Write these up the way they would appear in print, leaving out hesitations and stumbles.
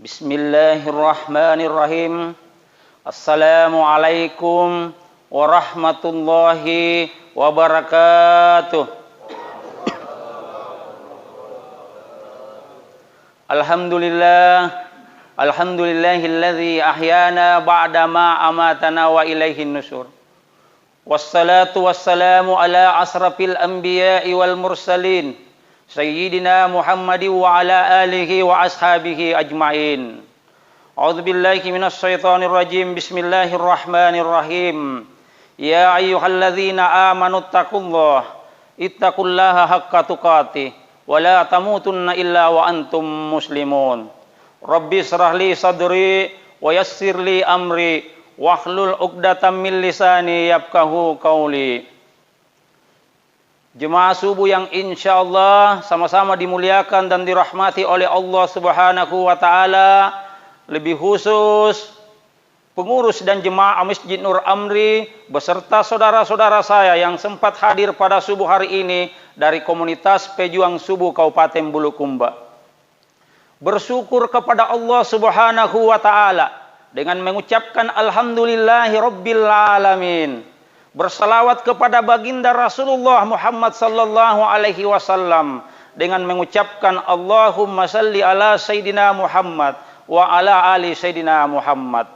Bismillahirrahmanirrahim. Assalamualaikum warahmatullahi wabarakatuh. Alhamdulillahilladzi ahyana ba'da ma amatana wa ilaihin nusyur. Wassalatu wassalamu ala asrafil anbiya'i wal mursalin Sayyidina Muhammadin wa ala alihi wa ashabihi ajma'in. A'udzu billahi minasy syaithanir rajim. Bismillahirrahmanirrahim. Ya ayyuhalladzina amanu ittaqullaha haqqa tuqatih wa la tamutunna illa wa antum muslimun. Rabbi shrah li sadri wa yassir li amri wahlul 'uqdatam min lisani yafqahu qawli. Jemaah subuh yang insya Allah sama-sama dimuliakan dan dirahmati oleh Allah Subhanahu wa Ta'ala, lebih khusus pengurus dan jemaah Masjid Nur Amri beserta saudara-saudara saya yang sempat hadir pada subuh hari ini dari komunitas Pejuang Subuh Kabupaten Bulukumba. Bersyukur kepada Allah Subhanahu wa Ta'ala dengan mengucapkan alhamdulillahi rabbil alamin. Bersalawat kepada baginda Rasulullah Muhammad sallallahu alaihi wasallam dengan mengucapkan Allahumma salli ala Sayyidina Muhammad wa ala ali Sayyidina Muhammad.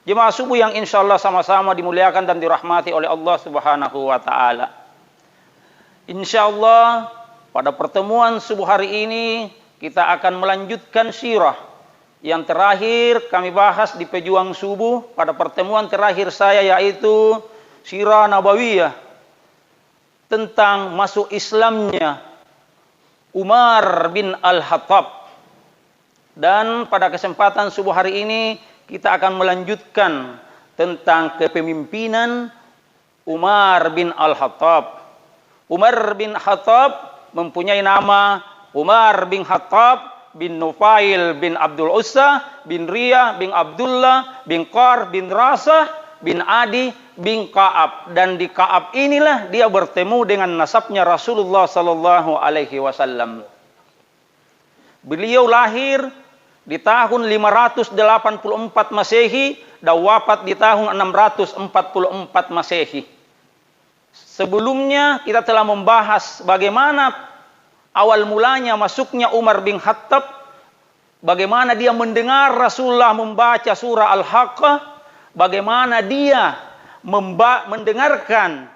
Jemaah subuh yang insyaallah sama-sama dimuliakan dan dirahmati oleh Allah Subhanahu wa Ta'ala. Insyaallah pada pertemuan subuh hari ini kita akan melanjutkan sirah yang terakhir kami bahas di Pejuang Subuh pada pertemuan terakhir saya, yaitu Sirah Nabawiyah tentang masuk Islamnya Umar bin Al-Khattab. Dan pada kesempatan subuh hari ini kita akan melanjutkan tentang kepemimpinan Umar bin Al-Khattab. Umar bin Khattab mempunyai nama Umar bin Khattab bin Nufail bin Abdul Uzza bin Riyah bin Abdullah bin Qar bin Rasah bin Adi bin Ka'ab, dan di Ka'ab inilah dia bertemu dengan nasabnya Rasulullah sallallahu alaihi wasallam. Beliau lahir di tahun 584 Masehi dan wafat di tahun 644 Masehi. Sebelumnya kita telah membahas bagaimana awal mulanya masuknya Umar bin Khattab, bagaimana dia mendengar Rasulullah membaca surah Al-Haqqah, bagaimana dia mendengarkan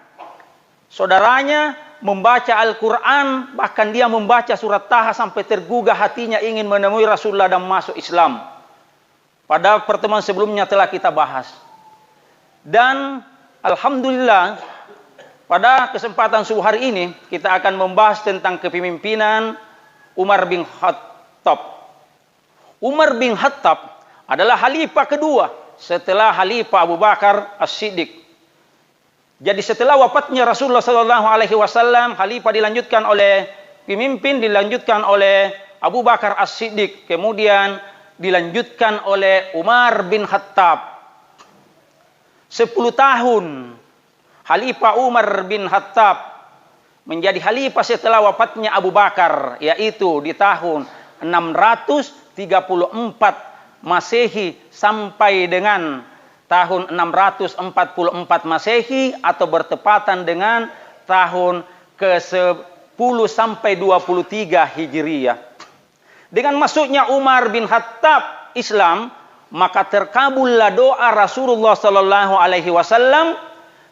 saudaranya membaca Al-Quran, bahkan dia membaca surat Taha sampai tergugah hatinya ingin menemui Rasulullah dan masuk Islam. Pada pertemuan sebelumnya telah kita bahas. Dan alhamdulillah pada kesempatan subuh hari ini kita akan membahas tentang kepemimpinan Umar bin Khattab. Umar bin Khattab adalah khalifah kedua setelah Khalifah Abu Bakar As-Siddiq. Jadi setelah wafatnya Rasulullah sallallahu alaihi wasallam, khalifah dilanjutkan oleh dilanjutkan oleh Abu Bakar As-Siddiq, kemudian dilanjutkan oleh Umar bin Khattab. 10 tahun Khalifah Umar bin Khattab menjadi khalifah setelah wafatnya Abu Bakar, yaitu di tahun 634 Masehi sampai dengan tahun 644 Masehi atau bertepatan dengan tahun ke-10 sampai 23 Hijriyah. Dengan masuknya Umar bin Khattab Islam, maka terkabullah doa Rasulullah sallallahu alaihi wasallam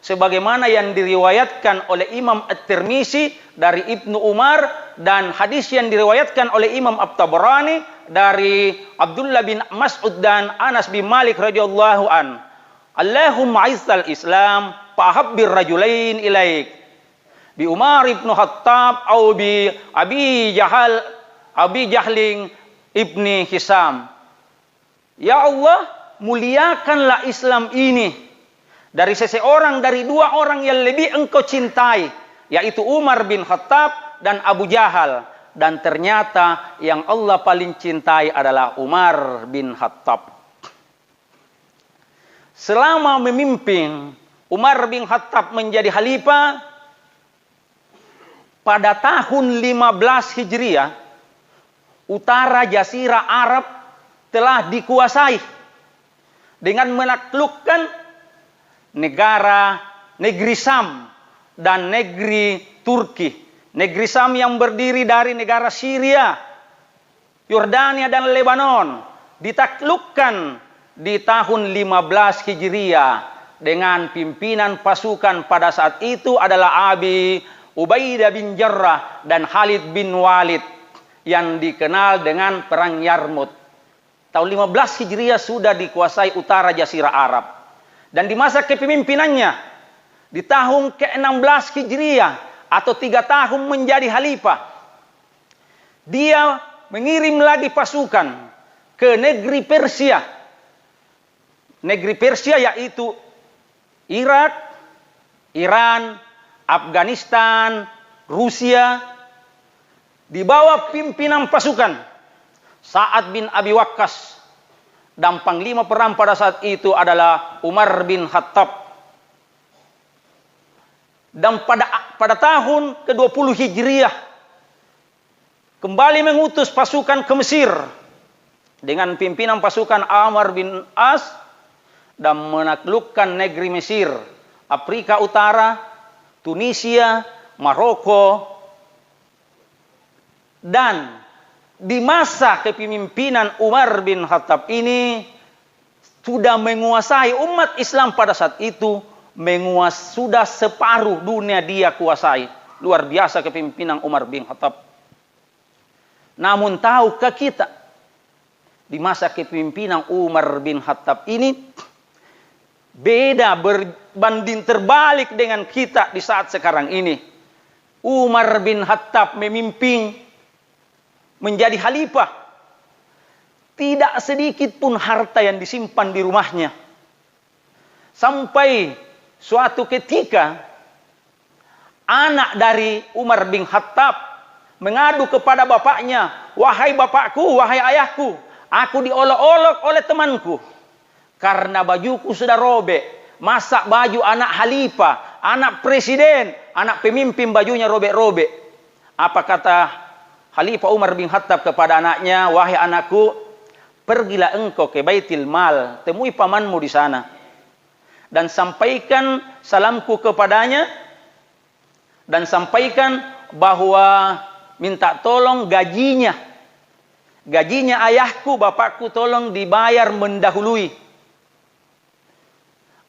sebagaimana yang diriwayatkan oleh Imam At-Tirmizi dari Ibnu Umar dan hadis yang diriwayatkan oleh Imam At-Tabarani dari Abdullah bin Mas'ud dan Anas bin Malik radhiyallahu an. Allahumma izzal Islam fahabbir rajulain ilaik bi Umar ibn Khattab atau bi Abi Jahlin ibni Hisam. Ya Allah, muliakanlah Islam ini dari seseorang dari dua orang yang lebih engkau cintai, yaitu Umar bin Khattab dan Abu Jahal. Dan ternyata yang Allah paling cintai adalah Umar bin Khattab. Selama memimpin Umar bin Khattab menjadi khalifah, pada tahun 15 Hijriah, utara Jazirah Arab telah dikuasai dengan menaklukkan negeri Syam dan negeri Turki. Negeri Syam yang berdiri dari negara Syria, Yordania dan Lebanon ditaklukkan di tahun 15 Hijriah dengan pimpinan pasukan pada saat itu adalah Abi Ubaidah bin Jarrah dan Khalid bin Walid yang dikenal dengan Perang Yarmut. Tahun 15 Hijriah sudah dikuasai utara Jazirah Arab. Dan di masa kepemimpinannya, di tahun ke-16 Hijriah atau 3 tahun menjadi khalifah, dia mengirim lagi pasukan ke negeri Persia. Negeri Persia yaitu Irak, Iran, Afghanistan, Rusia, di bawah pimpinan pasukan Sa'ad bin Abi Waqqas, dan panglima perang pada saat itu adalah Umar bin Khattab. Dan pada tahun ke-20 Hijriah kembali mengutus pasukan ke Mesir dengan pimpinan pasukan Amr bin As dan menaklukkan negeri Mesir, Afrika Utara, Tunisia, Maroko. Dan di masa kepemimpinan Umar bin Khattab ini sudah menguasai umat Islam pada saat itu, sudah separuh dunia dia kuasai. Luar biasa kepemimpinan Umar bin Khattab. Namun tahukah kita di masa kepemimpinan Umar bin Khattab ini beda, berbanding terbalik dengan kita di saat sekarang ini. Umar bin Khattab memimpin menjadi khalifah. Tidak sedikit pun harta yang disimpan di rumahnya. Sampai suatu ketika anak dari Umar bin Khattab mengadu kepada bapaknya, "Wahai bapakku, wahai ayahku, aku diolok-olok oleh temanku karena bajuku sudah robek. Masa baju anak khalifah, anak presiden, anak pemimpin bajunya robek-robek?" Apa kata Khalifah Umar bin Khattab kepada anaknya, "Wahai anakku, pergilah engkau ke Baitul Mal, temui pamanmu di sana dan sampaikan salamku kepadanya, dan sampaikan bahwa minta tolong gajinya ayahku, bapakku, tolong dibayar mendahului."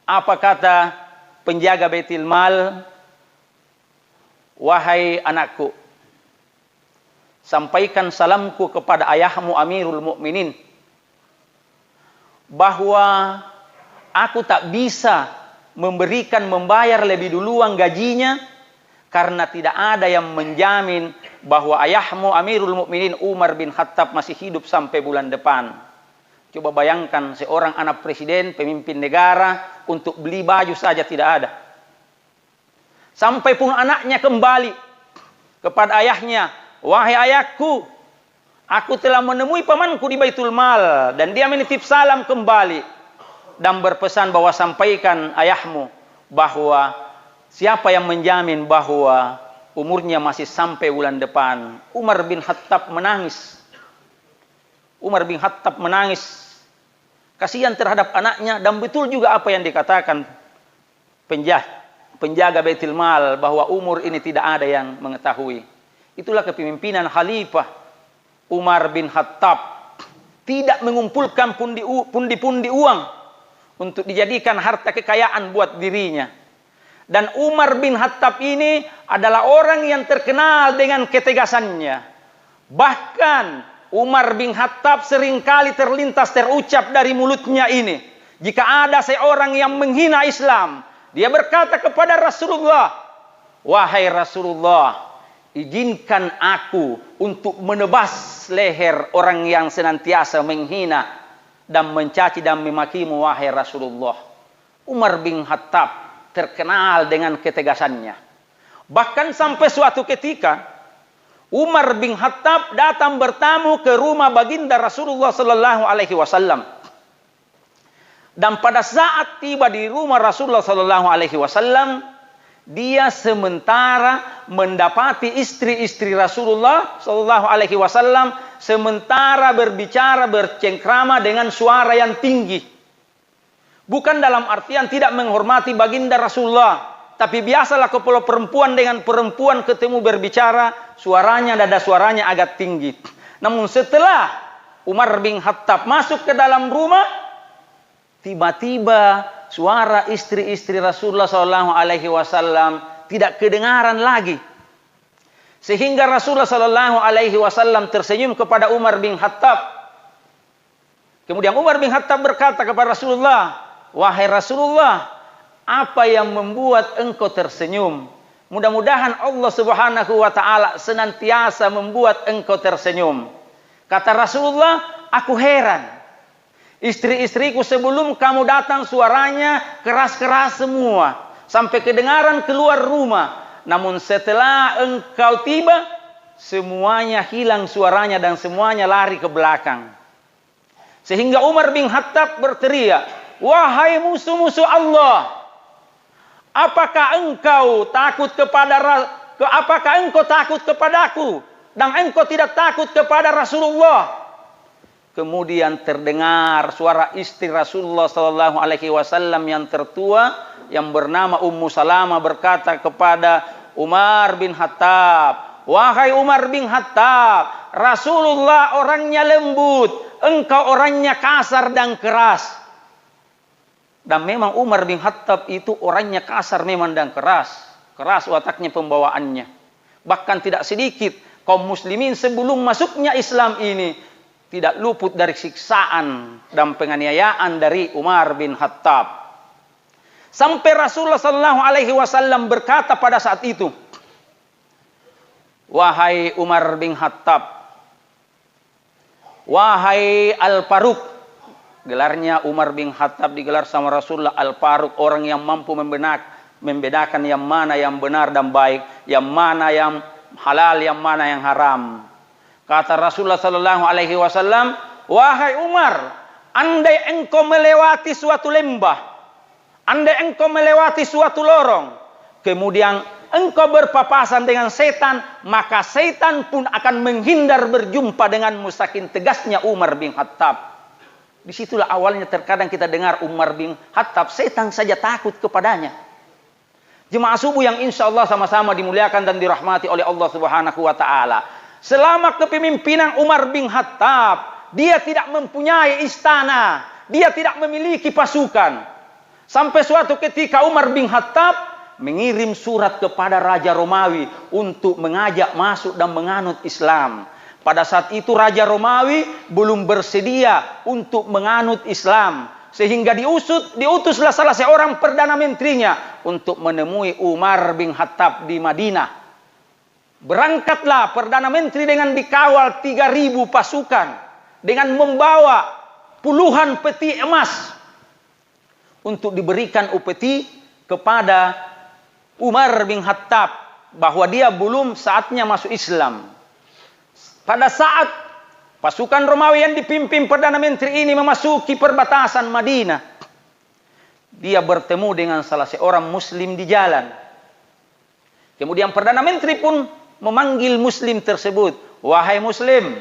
Apa kata penjaga Baitul Mal? "Wahai anakku, sampaikan salamku kepada ayahmu Amirul Mukminin bahwa aku tak bisa membayar lebih duluan gajinya karena tidak ada yang menjamin bahwa ayahmu Amirul Mukminin Umar bin Khattab masih hidup sampai bulan depan." Coba bayangkan seorang anak presiden, pemimpin negara, untuk beli baju saja tidak ada. Sampai pun anaknya kembali kepada ayahnya, "Wahai ayahku, aku telah menemui pamanku di Baitul Mal dan dia menitip salam kembali dan berpesan bahwa sampaikan ayahmu bahwa siapa yang menjamin bahwa umurnya masih sampai bulan depan." Umar bin Khattab menangis. Kasihan terhadap anaknya, dan betul juga apa yang dikatakan penjaga Baitul Mal bahwa umur ini tidak ada yang mengetahui. Itulah kepemimpinan Khalifah Umar bin Khattab. Tidak mengumpulkan pundi-pundi uang untuk dijadikan harta kekayaan buat dirinya. Dan Umar bin Khattab ini adalah orang yang terkenal dengan ketegasannya. Bahkan Umar bin Khattab seringkali terucap dari mulutnya ini, jika ada seorang yang menghina Islam, dia berkata kepada Rasulullah, "Wahai Rasulullah, izinkan aku untuk menebas leher orang yang senantiasa menghina dan mencaci dan memakimu, wahai Rasulullah." Umar bin Khattab terkenal dengan ketegasannya. Bahkan sampai suatu ketika Umar bin Khattab datang bertamu ke rumah baginda Rasulullah sallallahu alaihi wasallam. Dan pada saat tiba di rumah Rasulullah sallallahu alaihi wasallam, Dia sementara mendapati istri-istri Rasulullah Shallallahu Alaihi Wasallam sementara berbicara bercengkrama dengan suara yang tinggi. Bukan dalam artian tidak menghormati baginda Rasulullah, tapi biasalah kalau perempuan dengan perempuan ketemu berbicara, suaranya nada suaranya agak tinggi. Namun setelah Umar bin Khattab masuk ke dalam rumah, tiba-tiba suara istri-istri Rasulullah Shallallahu Alaihi Wasallam tidak kedengaran lagi, sehingga Rasulullah Shallallahu Alaihi Wasallam tersenyum kepada Umar bin Khattab. Kemudian Umar bin Khattab berkata kepada Rasulullah, wahai Rasulullah, apa yang membuat engkau tersenyum? Mudah-mudahan Allah Subhanahu wa Ta'ala senantiasa membuat engkau tersenyum. Kata Rasulullah, aku heran. Istri-istriku sebelum kamu datang suaranya keras-keras semua, sampai kedengaran keluar rumah. Namun setelah engkau tiba, semuanya hilang suaranya dan semuanya lari ke belakang. Sehingga Umar bin Khattab berteriak, wahai musuh-musuh Allah, apakah engkau takut kepadaku dan engkau tidak takut kepada Rasulullah? Kemudian terdengar suara istri Rasulullah Sallallahu Alaihi Wasallam yang tertua yang bernama Ummu Salamah berkata kepada Umar bin Khattab, wahai Umar bin Khattab, Rasulullah orangnya lembut, engkau orangnya kasar dan keras. Dan memang Umar bin Khattab itu orangnya kasar memang dan keras wataknya, pembawaannya. Bahkan tidak sedikit kaum muslimin sebelum masuknya Islam ini tidak luput dari siksaan dan penganiayaan dari Umar bin Khattab. Sampai Rasulullah Sallallahu Alaihi Wasallam berkata pada saat itu, wahai Umar bin Khattab, wahai Al-Faruq, gelarnya Umar bin Khattab digelar sama Rasulullah Al-Faruq, orang yang mampu membedakan yang mana yang benar dan baik, yang mana yang halal, yang mana yang haram. Kata Rasulullah Sallallahu Alaihi Wasallam, wahai Umar, andai engkau melewati suatu lembah, andai engkau melewati suatu lorong, kemudian engkau berpapasan dengan setan, maka setan pun akan menghindar berjumpa denganmu. Saking tegasnya Umar bin Khattab. Disitulah awalnya terkadang kita dengar Umar bin Khattab, setan saja takut kepadanya. Jemaah subuh yang insya Allah sama-sama dimuliakan dan dirahmati oleh Allah Subhanahu wa Ta'ala. Selama kepemimpinan Umar bin Khattab, dia tidak mempunyai istana, dia tidak memiliki pasukan. Sampai suatu ketika Umar bin Khattab mengirim surat kepada Raja Romawi untuk mengajak masuk dan menganut Islam. Pada saat itu Raja Romawi belum bersedia untuk menganut Islam, sehingga diutuslah salah seorang perdana menterinya untuk menemui Umar bin Khattab di Madinah. Berangkatlah Perdana Menteri dengan dikawal 3.000 pasukan, dengan membawa puluhan peti emas untuk diberikan upeti kepada Umar bin Khattab bahwa dia belum saatnya masuk Islam. Pada saat pasukan Romawi yang dipimpin Perdana Menteri ini memasuki perbatasan Madinah, dia bertemu dengan salah seorang muslim di jalan. Kemudian Perdana Menteri pun memanggil muslim tersebut, wahai muslim.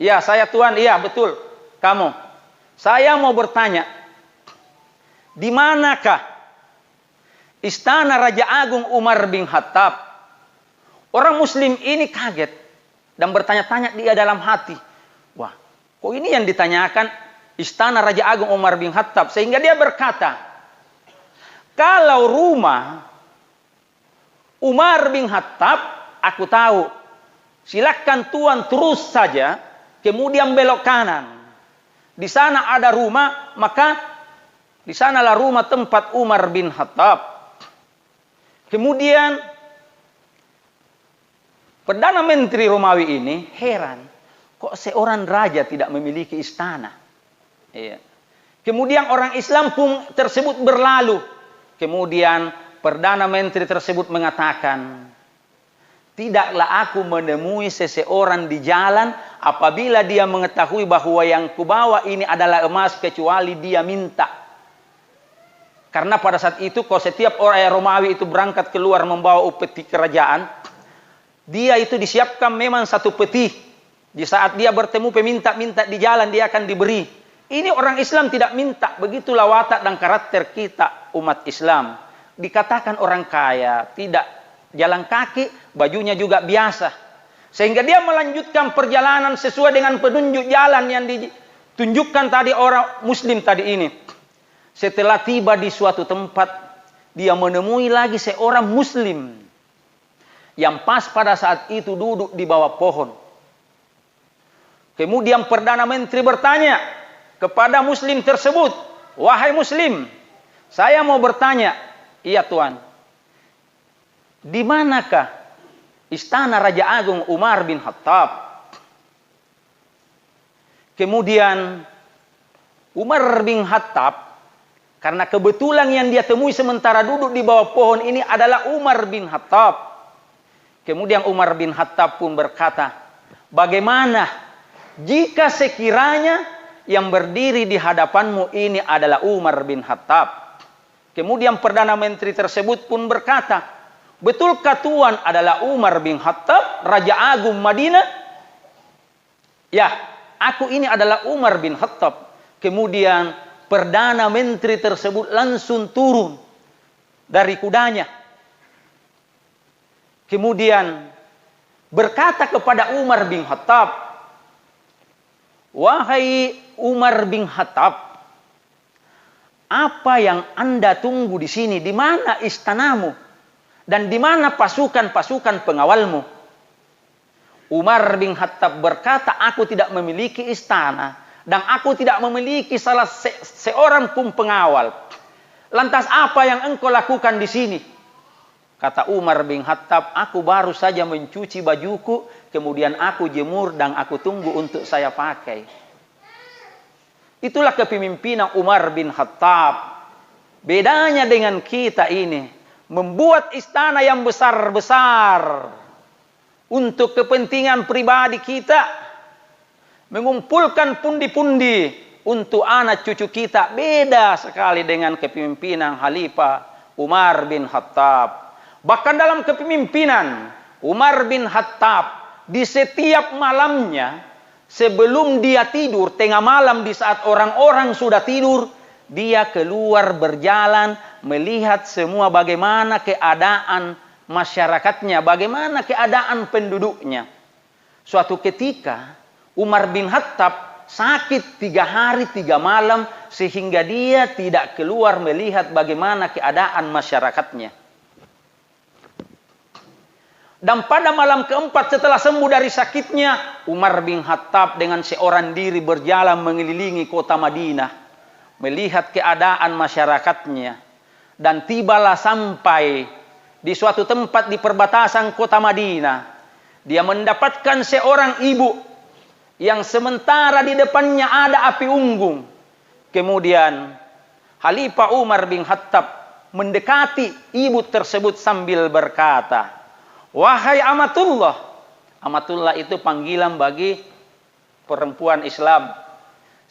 Ya, saya tuan. Iya, betul. Kamu. Saya mau bertanya, di manakah istana Raja Agung Umar bin Khattab? Orang muslim ini kaget dan bertanya-tanya dia dalam hati, wah, kok ini yang ditanyakan istana Raja Agung Umar bin Khattab? Sehingga dia berkata, kalau rumah Umar bin Khattab, aku tahu. Silakan tuan terus saja, kemudian belok kanan. Di sana ada rumah, maka di sanalah rumah tempat Umar bin Khattab. Kemudian Perdana Menteri Romawi ini heran, kok seorang raja tidak memiliki istana? Iya. Kemudian orang Islam pun tersebut berlalu. Kemudian Perdana Menteri tersebut mengatakan, tidaklah aku menemui seseorang di jalan apabila dia mengetahui bahwa yang kubawa ini adalah emas kecuali dia minta. Karena pada saat itu kalau setiap orang Romawi itu berangkat keluar membawa upeti kerajaan, dia itu disiapkan memang satu peti. Di saat dia bertemu peminta-minta di jalan, dia akan diberi. Ini orang Islam tidak minta. Begitulah watak dan karakter kita umat Islam. Dikatakan orang kaya, tidak jalan kaki, bajunya juga biasa. Sehingga dia melanjutkan perjalanan sesuai dengan penunjuk jalan yang ditunjukkan tadi orang Muslim tadi ini. Setelah tiba di suatu tempat, dia menemui lagi seorang Muslim yang pas pada saat itu duduk di bawah pohon. Kemudian Perdana Menteri bertanya kepada Muslim tersebut, "Wahai Muslim, saya mau bertanya." "Iya Tuan." "Di manakah istana Raja Agung Umar bin Khattab?" Kemudian Umar bin Khattab, karena kebetulan yang dia temui sementara duduk di bawah pohon ini adalah Umar bin Khattab. Kemudian Umar bin Khattab pun berkata, "Bagaimana jika sekiranya yang berdiri di hadapanmu ini adalah Umar bin Khattab?" Kemudian Perdana Menteri tersebut pun berkata, "Betulkah Tuan adalah Umar bin Khattab, Raja Agung Madinah?" "Ya, aku ini adalah Umar bin Khattab." Kemudian Perdana Menteri tersebut langsung turun dari kudanya. Kemudian berkata kepada Umar bin Khattab, "Wahai Umar bin Khattab, apa yang Anda tunggu di sini? Di mana istanamu? Dan di mana pasukan-pasukan pengawalmu?" Umar bin Khattab berkata, "Aku tidak memiliki istana. Dan aku tidak memiliki salah seorang pun pengawal. Lantas apa yang engkau lakukan di sini?" Kata Umar bin Khattab, "Aku baru saja mencuci bajuku, kemudian aku jemur dan aku tunggu untuk saya pakai." Itulah kepemimpinan Umar bin Khattab. Bedanya dengan kita ini, membuat istana yang besar-besar untuk kepentingan pribadi kita, mengumpulkan pundi-pundi untuk anak cucu kita, beda sekali dengan kepemimpinan Khalifah Umar bin Khattab. Bahkan dalam kepemimpinan Umar bin Khattab, di setiap malamnya sebelum dia tidur, tengah malam di saat orang-orang sudah tidur, dia keluar berjalan melihat semua bagaimana keadaan masyarakatnya, bagaimana keadaan penduduknya. Suatu ketika Umar bin Khattab sakit 3 hari 3 malam sehingga dia tidak keluar melihat bagaimana keadaan masyarakatnya. Dan pada malam keempat setelah sembuh dari sakitnya, Umar bin Khattab dengan seorang diri berjalan mengelilingi kota Madinah, melihat keadaan masyarakatnya. Dan tibalah sampai di suatu tempat di perbatasan kota Madinah. Dia mendapatkan seorang ibu yang sementara di depannya ada api unggun. Kemudian Khalifah Umar bin Khattab mendekati ibu tersebut sambil berkata, "Wahai Amatullah." Amatullah itu panggilan bagi perempuan Islam.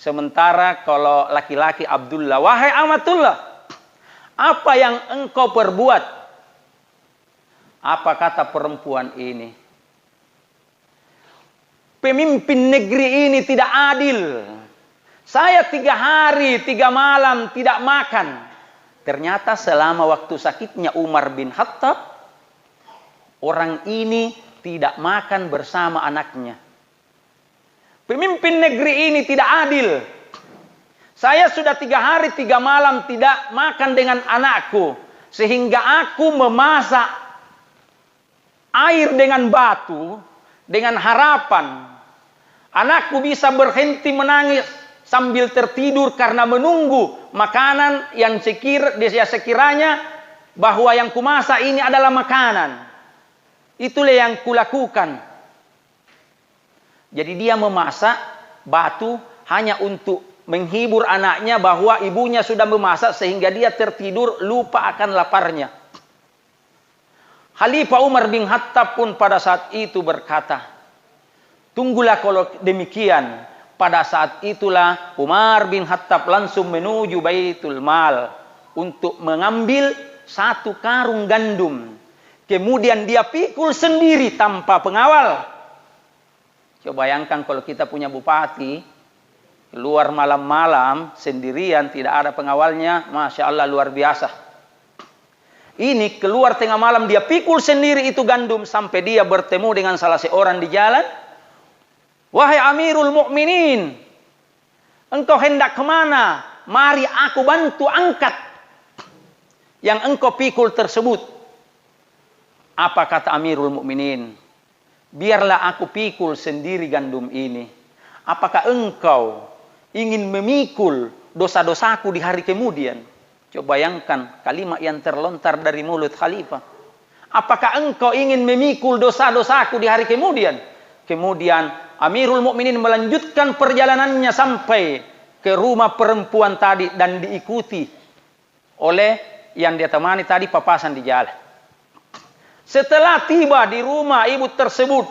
Sementara kalau laki-laki Abdullah. "Wahai Amatullah, apa yang engkau perbuat?" Apa kata perempuan ini? "Pemimpin negeri ini tidak adil. Saya 3 hari 3 malam tidak makan." Ternyata selama waktu sakitnya Umar bin Khattab, orang ini tidak makan bersama anaknya. "Pemimpin negeri ini tidak adil. Saya sudah 3 hari 3 malam tidak makan dengan anakku. Sehingga aku memasak air dengan batu, dengan harapan anakku bisa berhenti menangis sambil tertidur karena menunggu makanan yang sekiranya bahwa yang kumasak ini adalah makanan. Itulah yang kulakukan." Jadi dia memasak batu hanya untuk menghibur anaknya bahwa ibunya sudah memasak sehingga dia tertidur lupa akan laparnya. Khalifah Umar bin Khattab pun pada saat itu berkata, "Tunggulah kalau demikian." Pada saat itulah Umar bin Khattab langsung menuju Baitul Mal untuk mengambil satu karung gandum. Kemudian dia pikul sendiri tanpa pengawal. Coba bayangkan kalau kita punya bupati, keluar malam-malam sendirian, tidak ada pengawalnya, Masya Allah luar biasa. Ini keluar tengah malam, dia pikul sendiri itu gandum sampai dia bertemu dengan salah seorang di jalan. Wahai Amirul Mukminin, engkau hendak kemana? Mari aku bantu angkat yang engkau pikul tersebut. Apa kata Amirul Mukminin? Biarlah aku pikul sendiri gandum ini. Apakah engkau ingin memikul dosa-dosaku di hari kemudian? Coba bayangkan kalimat yang terlontar dari mulut khalifah. Apakah engkau ingin memikul dosa-dosaku di hari kemudian? Kemudian Amirul Mukminin melanjutkan perjalanannya sampai ke rumah perempuan tadi dan diikuti oleh yang dia temani tadi papasan di jalan. Setelah tiba di rumah ibu tersebut,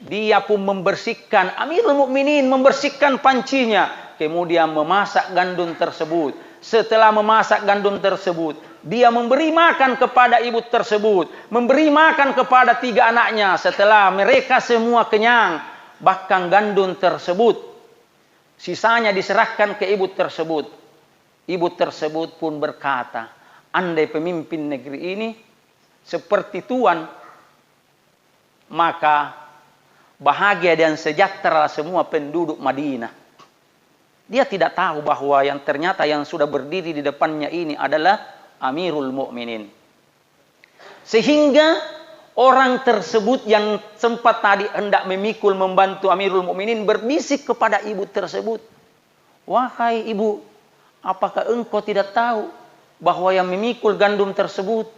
dia pun membersihkan, Amirul Mukminin membersihkan pancinya, kemudian memasak gandum tersebut. Setelah memasak gandum tersebut, dia memberi makan kepada ibu tersebut, memberi makan kepada 3 anaknya. Setelah mereka semua kenyang, bahkan gandum tersebut sisanya diserahkan ke ibu tersebut. Ibu tersebut pun berkata, andai pemimpin negeri ini seperti tuan, maka bahagia dan sejahtera semua penduduk Madinah. Dia tidak tahu bahwa yang ternyata yang sudah berdiri di depannya ini adalah Amirul Mukminin. Sehingga orang tersebut yang sempat tadi hendak memikul membantu Amirul Mukminin berbisik kepada ibu tersebut. Wahai ibu, apakah engkau tidak tahu bahwa yang memikul gandum tersebut,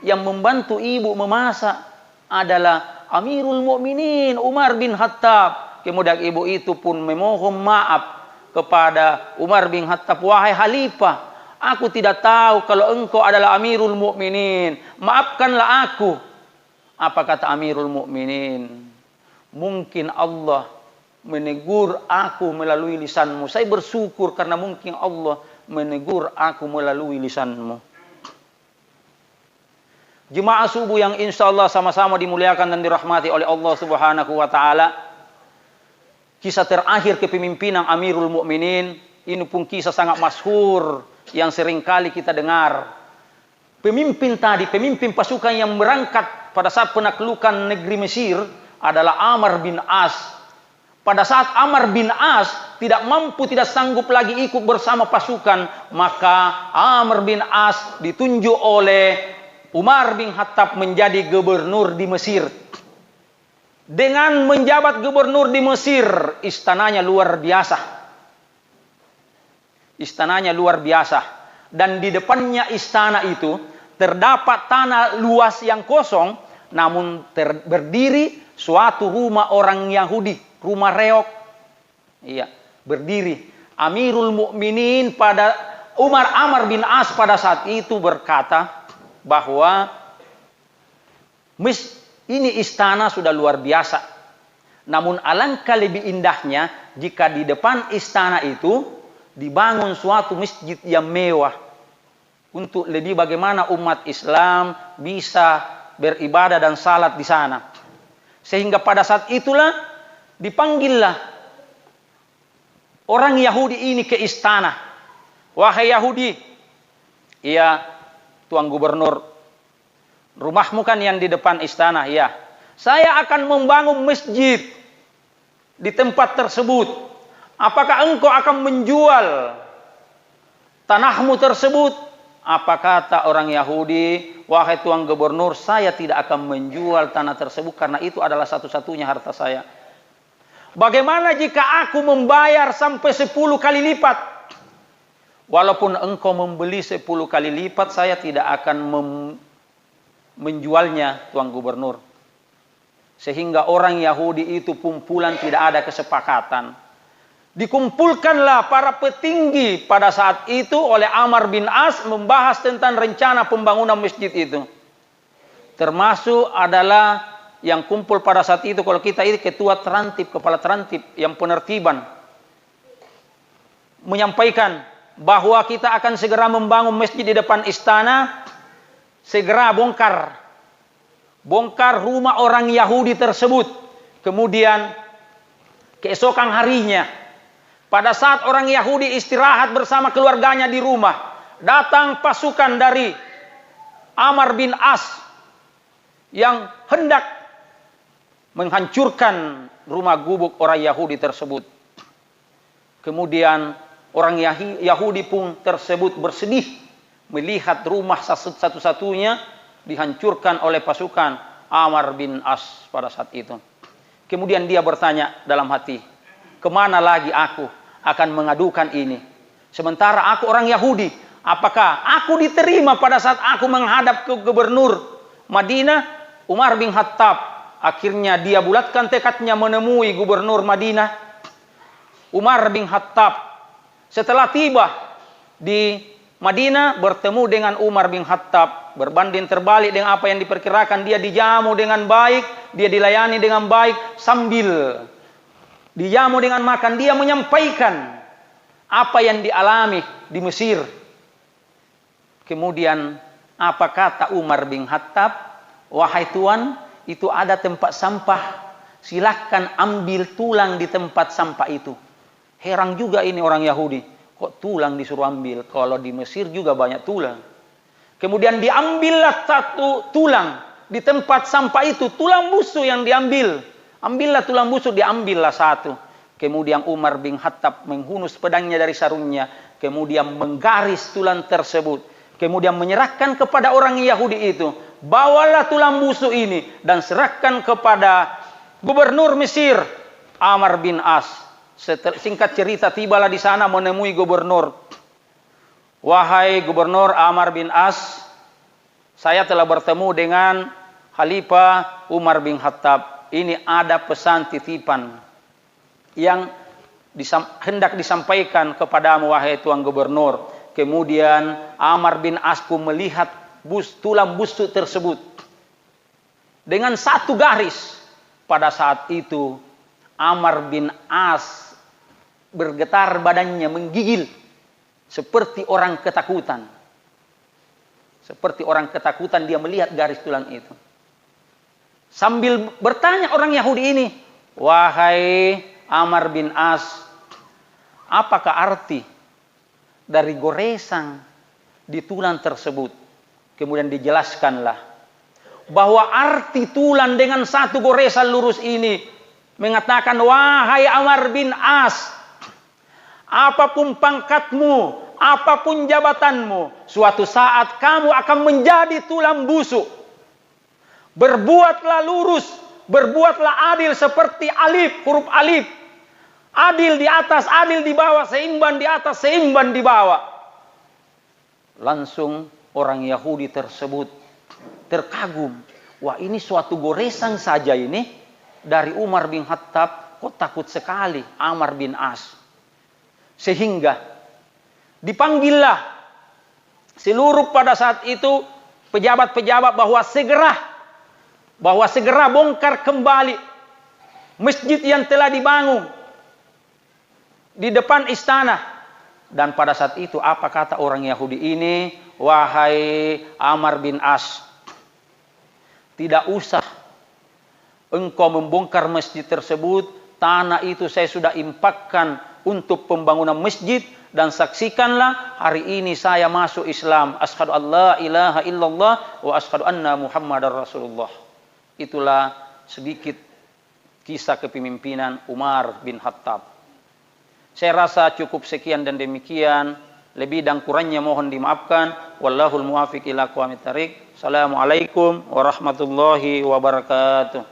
yang membantu ibu memasak adalah Amirul Mukminin Umar bin Khattab. Kemudian ibu itu pun memohon maaf kepada Umar bin Khattab, wahai Khalifah, aku tidak tahu kalau engkau adalah Amirul Mukminin, maafkanlah aku. Apa kata Amirul Mukminin? Mungkin Allah menegur aku melalui lisanmu. Saya bersyukur karena mungkin Allah menegur aku melalui lisanmu. Jemaah subuh yang insya Allah sama-sama dimuliakan dan dirahmati oleh Allah Subhanahu wa Ta'ala. Kisah terakhir kepemimpinan Amirul Mukminin ini pun kisah sangat masyhur yang sering kali kita dengar. Pemimpin tadi, pemimpin pasukan yang berangkat pada saat penaklukan negeri Mesir adalah Amr bin As. Pada saat Amr bin As tidak mampu, tidak sanggup lagi ikut bersama pasukan, maka Amr bin As ditunjuk oleh Umar bin Khattab menjadi gubernur di Mesir. Dengan menjabat gubernur di Mesir, istananya luar biasa. Istananya luar biasa. Dan di depannya istana itu terdapat tanah luas yang kosong, namun berdiri suatu rumah orang Yahudi, rumah reok. Iya, berdiri. Amirul Mukminin pada Amr bin As pada saat itu berkata bahwa ini istana sudah luar biasa. Namun alangkah lebih indahnya jika di depan istana itu dibangun suatu masjid yang mewah. Untuk lebih bagaimana umat Islam bisa beribadah dan salat di sana. Sehingga pada saat itulah dipanggillah orang Yahudi ini ke istana. Wahai Yahudi, iya Tuan Gubernur, rumahmu kan yang di depan istana, ya. Saya akan membangun masjid di tempat tersebut. Apakah engkau akan menjual tanahmu tersebut? Apa kata orang Yahudi? Wahai Tuan Gubernur, saya tidak akan menjual tanah tersebut karena itu adalah satu-satunya harta saya. Bagaimana jika aku membayar sampai 10 kali lipat? Walaupun engkau membeli 10 kali lipat, saya tidak akan menjualnya, Tuan Gubernur. Sehingga orang Yahudi itu kumpulan tidak ada kesepakatan. Dikumpulkanlah para petinggi pada saat itu oleh Amr bin As membahas tentang rencana pembangunan masjid itu. Termasuk adalah yang kumpul pada saat itu, kalau kita ini ketua terantip, kepala terantip yang penertiban, menyampaikan bahwa kita akan segera membangun masjid di depan istana, segera bongkar rumah orang Yahudi tersebut. Kemudian keesokan harinya, pada saat orang Yahudi istirahat bersama keluarganya di rumah, datang pasukan dari Amr bin As yang hendak menghancurkan rumah gubuk orang Yahudi tersebut. Kemudian orang Yahudi pun tersebut bersedih melihat rumah satu-satunya dihancurkan oleh pasukan Amr bin As pada saat itu. Kemudian dia bertanya dalam hati, kemana lagi aku akan mengadukan ini? Sementara aku orang Yahudi, apakah aku diterima pada saat aku menghadap ke gubernur Madinah, Umar bin Khattab? Akhirnya dia bulatkan tekadnya menemui gubernur Madinah, Umar bin Khattab. Setelah tiba di Madinah, bertemu dengan Umar bin Khattab. Berbanding terbalik dengan apa yang diperkirakan, dia dijamu dengan baik, dia dilayani dengan baik. Sambil dijamu dengan makan, dia menyampaikan apa yang dialami di Mesir. Kemudian apa kata Umar bin Khattab? Wahai Tuan, itu ada tempat sampah, silahkan ambil tulang di tempat sampah itu. Heran juga ini orang Yahudi, kok tulang disuruh ambil, kalau di Mesir juga banyak tulang. Kemudian diambillah satu tulang di tempat sampah itu, tulang busuk yang diambil. Ambillah tulang busuk, diambillah satu. Kemudian Umar bin Khattab menghunus pedangnya dari sarungnya, kemudian menggaris tulang tersebut, kemudian menyerahkan kepada orang Yahudi itu. Bawalah tulang busuk ini dan serahkan kepada gubernur Mesir, Amr bin As. Singkat cerita, tibalah di sana menemui gubernur. Wahai gubernur Amr bin As, saya telah bertemu dengan Khalifah Umar bin Khattab. Ini ada pesan titipan yang hendak disampaikan kepadamu, wahai tuan gubernur. Kemudian Amr bin As pun melihat tulang busuk tersebut dengan satu garis. Pada saat itu Amr bin As bergetar badannya, menggigil seperti orang ketakutan. Seperti orang ketakutan dia melihat garis tulang itu. Sambil bertanya orang Yahudi ini, wahai Amr bin As, apakah arti dari goresan di tulang tersebut? Kemudian dijelaskanlah bahwa arti tulang dengan satu goresan lurus ini mengatakan, wahai Amr bin As, apapun pangkatmu, apapun jabatanmu, suatu saat kamu akan menjadi tulang busuk. Berbuatlah lurus, berbuatlah adil seperti alif, huruf alif. Adil di atas, adil di bawah, seimbang di atas, seimbang di bawah. Langsung orang Yahudi tersebut terkagum. Wah, ini suatu goresan saja ini dari Umar bin Khattab, kok takut sekali Amr bin As. Sehingga dipanggillah seluruh pada saat itu pejabat-pejabat bahwa segera bongkar kembali masjid yang telah dibangun di depan istana. Dan pada saat itu apa kata orang Yahudi ini? Wahai Amr bin As, tidak usah engkau membongkar masjid tersebut. Tanah itu saya sudah infakkan untuk pembangunan masjid. Dan saksikanlah, hari ini saya masuk Islam. Asyhadu an la ilaha illallah wa asyhadu anna Muhammadar Rasulullah. Itulah sedikit kisah kepemimpinan Umar bin Khattab. Saya rasa cukup sekian dan demikian. Lebih dan kurangnya mohon dimaafkan. Wallahul muwafiq ila aqwamit thariq. Assalamualaikum warahmatullahi wabarakatuh.